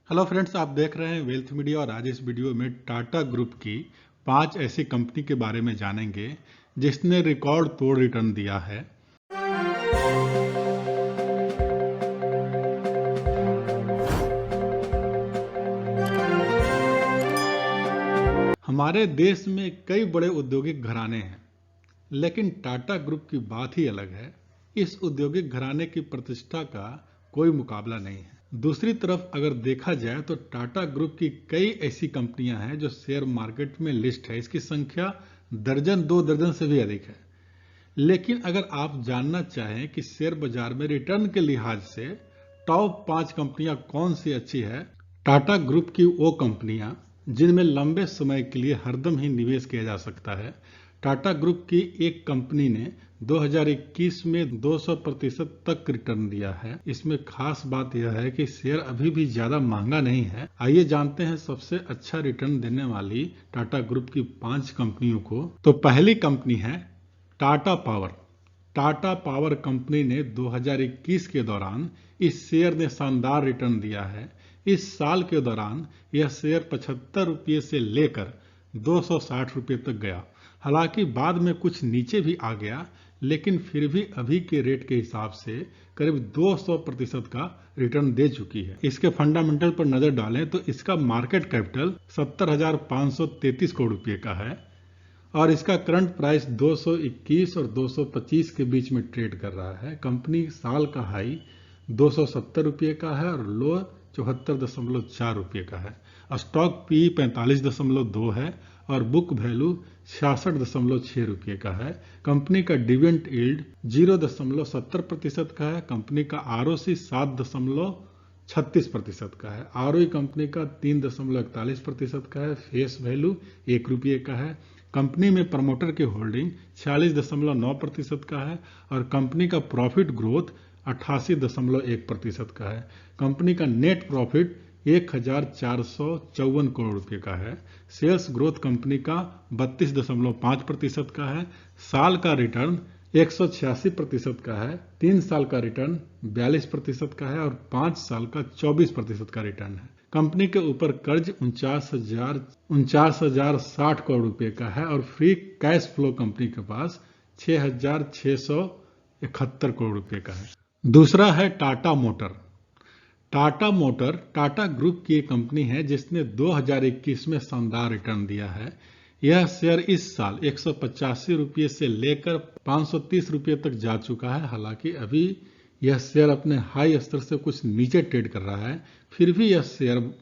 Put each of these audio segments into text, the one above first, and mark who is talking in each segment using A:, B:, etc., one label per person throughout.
A: Hello friends, आप देख रहे हैं वेल्थ मीडिया और आज इस वीडियो में टाटा ग्रुप की 5 ऐसी कंपनी के बारे में जानेंगे जिसने रिकॉर्ड तोड़ रिटर्न दिया है। हमारे देश में कई बड़े औद्योगिक घराने हैं, लेकिन टाटा ग्रुप की बात ही अलग है। इस औद्योगिक घराने की प्रतिष्ठा का कोई मुकाबला नहीं है। दूसरी तरफ अगर देखा जाए तो टाटा ग्रुप की कई ऐसी कंपनियां हैं जो शेयर मार्केट में लिस्ट है। इसकी संख्या दर्जन 2 दर्जन से भी अधिक है। लेकिन अगर आप जानना चाहें कि शेयर बाजार में रिटर्न के लिहाज से टॉप 5 कंपनियां कौन सी अच्छी है, टाटा ग्रुप की वो कंपनियां जिनमें लंबे समय के लिए हरदम ही निवेश किया जा सकता है। टाटा ग्रुप की एक कंपनी ने 2021 में 200% तक रिटर्न दिया है। इसमें खास बात यह है कि शेयर अभी भी ज्यादा महंगा नहीं है। आइए जानते हैं सबसे अच्छा रिटर्न देने वाली टाटा ग्रुप की 5 कंपनियों को। तो पहली कंपनी है Tata power. Tata power company ने 2021 के दौरान इस शेयर ने शानदार रिटर्न दिया है। इस साल के दौरान यह शेयर 75 रुपये से लेकर 260 रुपये तक गया। हालांकि बाद में कुछ नीचे भी आ गया, लेकिन फिर भी अभी के रेट के हिसाब से करीब 200% का रिटर्न दे चुकी है। इसके फंडामेंटल पर नजर डालें तो इसका मार्केट कैपिटल 70,533 करोड़ रुपए का है और इसका करंट प्राइस 221 और 225 के बीच में ट्रेड कर रहा है। कंपनी साल का हाई 270 रुपये का है और लो 74.4 रुपये का है। स्टॉक पी 45.2 है और बुक वैल्यू 66.6 रुपये का है। कंपनी का डिविडेंड यील्ड 0.70% का है। कंपनी का आरओसी 7.36% का है। आरओई कंपनी का 3.41% का है। फेस वैल्यू 1 रुपये का है। कंपनी में प्रमोटर की होल्डिंग 46.9% का है और कंपनी का प्रॉफिट ग्रोथ 88.1% का है। कंपनी का नेट प्रॉफिट 1,454 करोड़ रुपए का है। सेल्स ग्रोथ कंपनी का 32.5% का है। साल का रिटर्न 186% का है। 3 साल का रिटर्न 42% का है और 5 साल का 24% का रिटर्न है। कंपनी के ऊपर कर्ज 49,060 करोड़ रुपए का है और फ्री कैश फ्लो कंपनी के पास 6,671 करोड़ रुपए का है। दूसरा है Tata motor. Tata motor Tata group की एक कंपनी है जिसने 2021 में शानदार रिटर्न दिया है। यह शेयर इस साल 185 रुपये से लेकर 530 रुपये तक जा चुका है। हालांकि अभी यह शेयर अपने हाई स्तर से कुछ नीचे ट्रेड कर रहा है, फिर भी यह शेयर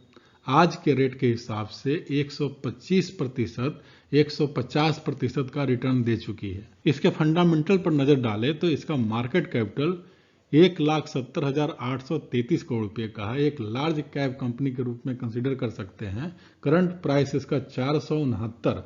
A: आज के रेट के हिसाब से 125%, 150% का रिटर्न दे चुकी है। इसके फंडामेंटल पर नजर डालें तो इसका मार्केट कैपिटल 1,70,833 करोड़ रुपए का है। एक लार्ज कैप कंपनी के रूप में कंसीडर कर सकते हैं। करंट प्राइस इसका 469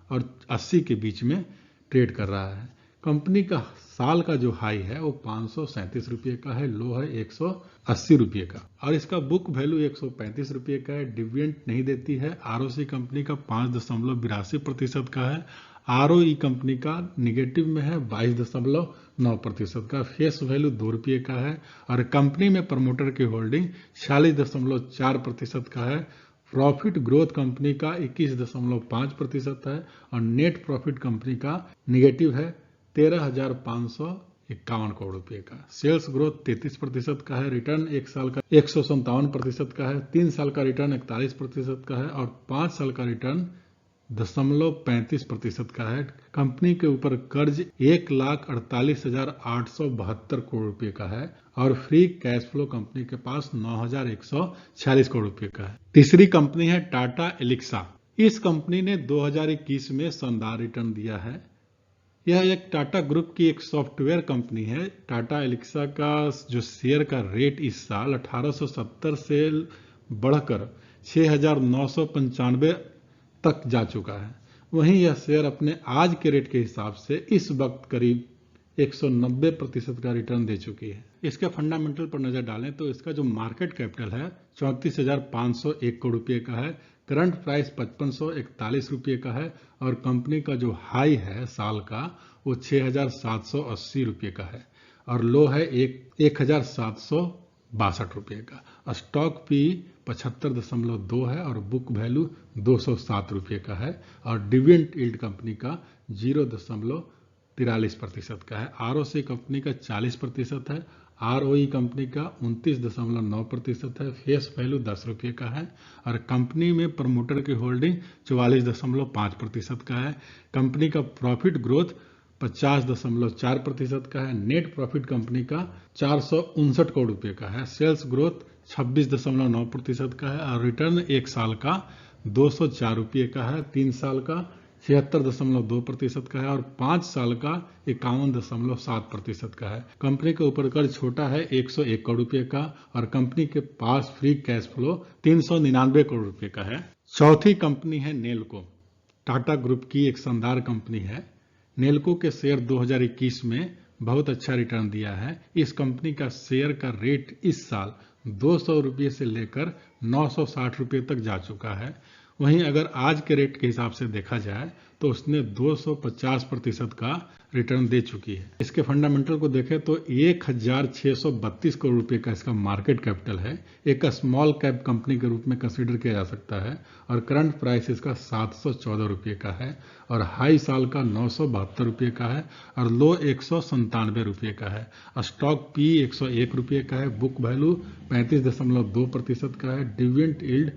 A: और 80 के बीच में ट्रेड कर रहा है। कंपनी का साल का जो हाई है वो 537 रुपये का है, लो है 180 रुपये का और इसका बुक वैल्यू 135 रुपये का है। डिविडेंड नहीं देती है। आरओसी कंपनी का 5.82% का है। आरओई कंपनी का निगेटिव में है 22.9% का। फेस वैल्यू 2 रुपये का है और कंपनी में प्रमोटर की होल्डिंग 46.4% का है। प्रॉफिट ग्रोथ कंपनी का 21.5% है और नेट प्रॉफिट कंपनी का निगेटिव है 13,551 करोड़ रुपए का। सेल्स ग्रोथ 33% का है। रिटर्न 1 साल का 157% का है। 3 साल का रिटर्न 41% का है और 5 साल का रिटर्न 0.35% का है। कंपनी के ऊपर कर्ज 1,48,872 करोड़ रुपए का है और फ्री कैश फ्लो कंपनी के पास 9,146 करोड़ रुपए का है। तीसरी कंपनी है टाटा एलिक्सा। इस कंपनी ने 2021 में शानदार रिटर्न दिया है। यह एक टाटा ग्रुप की एक सॉफ्टवेयर कंपनी है। टाटा एलिक्सा का जो शेयर का रेट इस साल 1870 से बढ़कर 6,995 तक जा चुका है। वहीं यह शेयर अपने आज के रेट के हिसाब से इस वक्त करीब 190% का रिटर्न दे चुकी है। इसके फंडामेंटल पर नजर डालें तो इसका जो मार्केट कैपिटल है 34,501 करोड़ रुपए का है। करंट प्राइस 5541 रुपये का है और कंपनी का जो हाई है साल का वो 6,780 रुपये का है और लो है 1,762 रुपये का। स्टॉक पी 75.2 है और बुक वैल्यू 207 रुपये का है और डिविडेंड यील्ड कंपनी का 0.43% का है। आरओसी कंपनी का 40% है, आरओई कंपनी का 29.9% है, फेस वैल्यू 10 रुपये का है और कंपनी में प्रमोटर की होल्डिंग 44.5% का है। कंपनी का प्रॉफिट ग्रोथ 50.4% का है। नेट प्रॉफिट कंपनी का 459 करोड़ रुपए का है। सेल्स ग्रोथ 26.9% का है और रिटर्न एक साल का 204 रुपये का है, 3 साल का 76.2% का है और 5 साल का 51.7% का है। कंपनी के ऊपर कर्ज छोटा है 101 करोड़ रुपए का और कंपनी के पास फ्री कैश फ्लो 399 करोड़ रुपए का है। चौथी कंपनी है नेल्को। टाटा ग्रुप की एक शानदार कंपनी है। नेल्को के शेयर 2021 में बहुत अच्छा रिटर्न दिया है। इस कंपनी का शेयर का रेट इस साल 200 रुपये से लेकर 960 रुपये तक जा चुका है। वहीं अगर आज के रेट के हिसाब से देखा जाए तो उसने 250% का रिटर्न दे चुकी है। इसके फंडामेंटल को देखें तो 1632 करोड़ रुपए का इसका मार्केट कैपिटल है। एक स्मॉल कैप कंपनी के रूप में कंसीडर किया जा सकता है और करंट प्राइस इसका 714 रुपये का है और हाई साल का 972 रुपये का है और लो 197 रुपये का है। स्टॉक पी 101 रुपये का है, बुक वैल्यू 35.2% का है, डिविडेंड यील्ड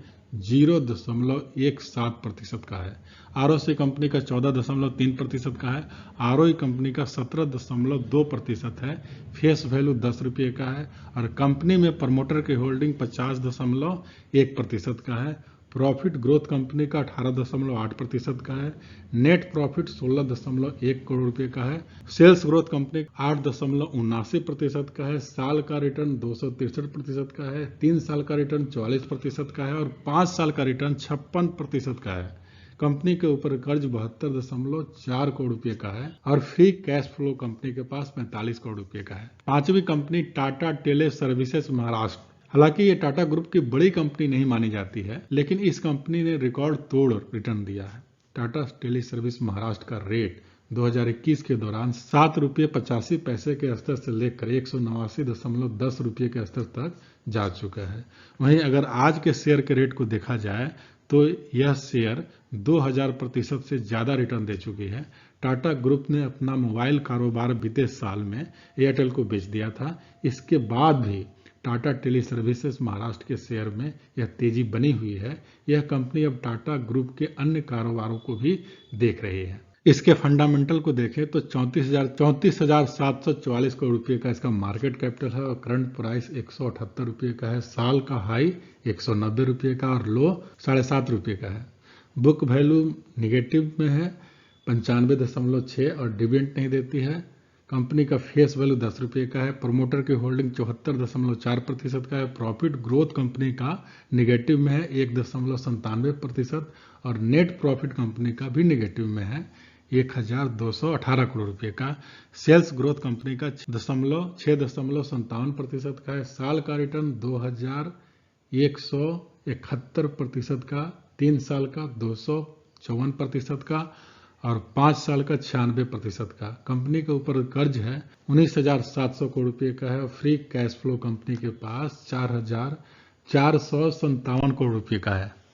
A: 0.17% का है। आरओसी कंपनी का 14.3% का है, आरओई कंपनी का 17.2% है, फेस वैल्यू 10 रुपये का है और कंपनी में प्रमोटर की होल्डिंग 50.1% का है। प्रॉफिट ग्रोथ कंपनी का 18.8% का है। नेट प्रॉफिट 16.1 करोड़ रुपए का है। सेल्स ग्रोथ कंपनी 8.79% का है। साल का रिटर्न 263% का है। 3 साल का रिटर्न 44% का है और 5 साल का रिटर्न 56% का है। कंपनी के ऊपर कर्ज 72.4 करोड़ रुपए का है और फ्री कैश फ्लो कंपनी के पास 45 करोड़ रुपए का है। पांचवी company Tata Teleservices Maharashtra. हालांकि ये टाटा ग्रुप की बड़ी कंपनी नहीं मानी जाती है, लेकिन इस कंपनी ने रिकॉर्ड तोड़ रिटर्न दिया है। टाटा टेली सर्विस महाराष्ट्र का रेट 2021 के दौरान 7 रुपये 85 पैसे के स्तर से लेकर 189.10 रुपये के स्तर तक जा चुका है। वहीं अगर आज के शेयर के रेट को देखा जाए तो यह शेयर 2000% से ज्यादा रिटर्न दे चुकी है। टाटा ग्रुप ने अपना मोबाइल कारोबार बीते साल में एयरटेल को बेच दिया था। इसके बाद भी टाटा टेली सर्विसेज महाराष्ट्र के शेयर में यह तेजी बनी हुई है। यह कंपनी अब टाटा ग्रुप के अन्य कारोबारों को भी देख रही है। इसके फंडामेंटल को देखें तो 34,744 करोड़ रुपए का इसका मार्केट कैपिटल है और करंट प्राइस 178 रुपये का है। साल का हाई 190 रुपये का और लो 7.5 रुपये का है। बुक वैल्यू निगेटिव में है 95.6 और डिविडेंड नहीं देती है। कंपनी का फेस वैल्यू 10 रुपये का है। प्रमोटर की होल्डिंग 74.4% का है। प्रॉफिट ग्रोथ कंपनी का निगेटिव में है 1.97% और नेट प्रॉफिट कंपनी का भी निगेटिव में है 1218 करोड़ रुपए का। सेल्स ग्रोथ कंपनी का 6.57% का है। साल का रिटर्न 2171% का, 3 साल का 254% का और 5 साल का 96% का। कंपनी के ऊपर कर्ज है 19,700 करोड़ रुपए का है और फ्री कैश फ्लो कंपनी के पास 4,457 करोड़ रुपए का है।